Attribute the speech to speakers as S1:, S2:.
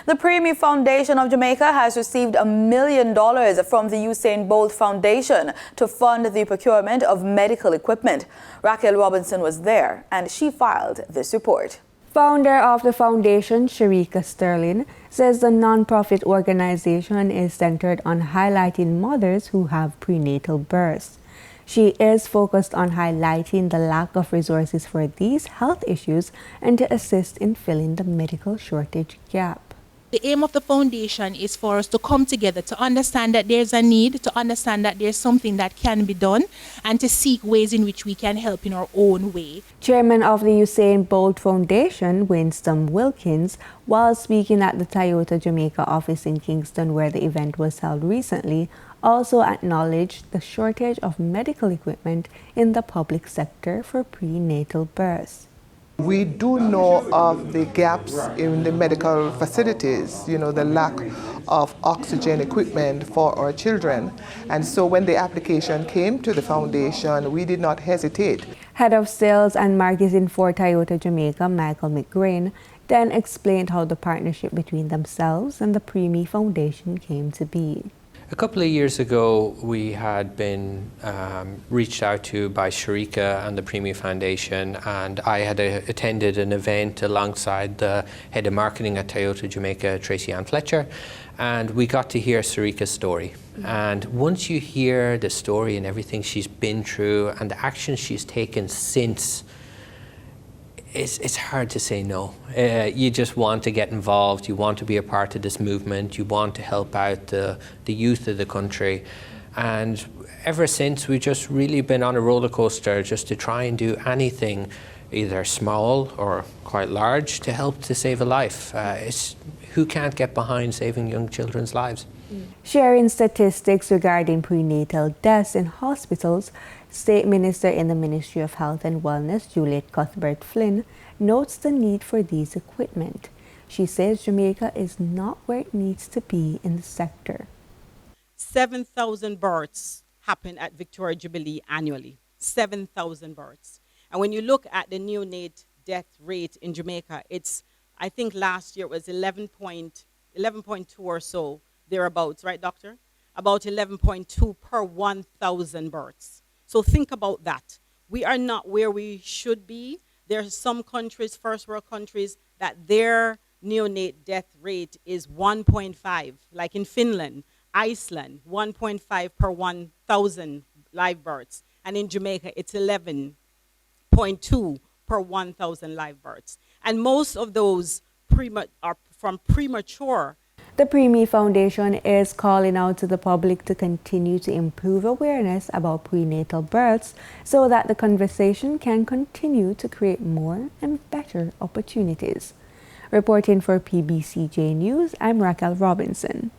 S1: The Preemie Foundation of Jamaica has received $1 million from the Usain Bolt Foundation to fund the procurement of medical equipment. Raquel Robinson was there and she filed this report.
S2: Founder of the foundation, Sharika Sterling, says the non-profit organization is centered on highlighting mothers who have prenatal births. She is focused on highlighting the lack of resources for these health issues and to assist in filling the medical shortage gap.
S3: The aim of the foundation is for us to come together, to understand that there's a need, to understand that there's something that can be done, and to seek ways in which we can help in our own way.
S2: Chairman of the Usain Bolt Foundation, Winston Wilkins, while speaking at the Toyota Jamaica office in Kingston where the event was held recently, also acknowledged the shortage of medical equipment in the public sector for prenatal births.
S4: We do know of the gaps in the medical facilities, the lack of oxygen equipment for our children. And so when the application came to the foundation, we did not hesitate.
S2: Head of Sales and Marketing for Toyota Jamaica, Michael McGrain, then explained how the partnership between themselves and the Preemie Foundation came to be.
S5: A couple of years ago, we had been reached out to by Sharika and the Preemie Foundation, and I had attended an event alongside the head of marketing at Toyota Jamaica, Tracy Ann Fletcher, and we got to hear Sharika's story. And once you hear the story and everything she's been through and the actions she's taken since, it's hard to say no. You just want to get involved, you want to be a part of this movement, you want to help out the youth of the country. And ever since, we've just really been on a roller coaster just to try and do anything, either small or quite large, to help to save a life. Who can't get behind saving young children's lives?
S2: Sharing statistics regarding prenatal deaths in hospitals, State Minister in the Ministry of Health and Wellness, Juliet Cuthbert-Flynn, notes the need for these equipment. She says Jamaica is not where it needs to be in the sector.
S6: 7,000 births happen at Victoria Jubilee annually. 7,000 births. And when you look at the neonate death rate in Jamaica, I think last year it was 11.2 or so, thereabouts, right, doctor? About 11.2 per 1,000 births. So think about that. We are not where we should be. There are some countries, first world countries, that their neonate death rate is 1.5, like in Finland, Iceland, 1.5 per 1,000 live births. And in Jamaica, it's 11.2 per 1,000 live births. And most of those are from premature.
S2: The Preemie Foundation is calling out to the public to continue to improve awareness about prenatal births so that the conversation can continue to create more and better opportunities. Reporting for PBCJ News, I'm Raquel Robinson.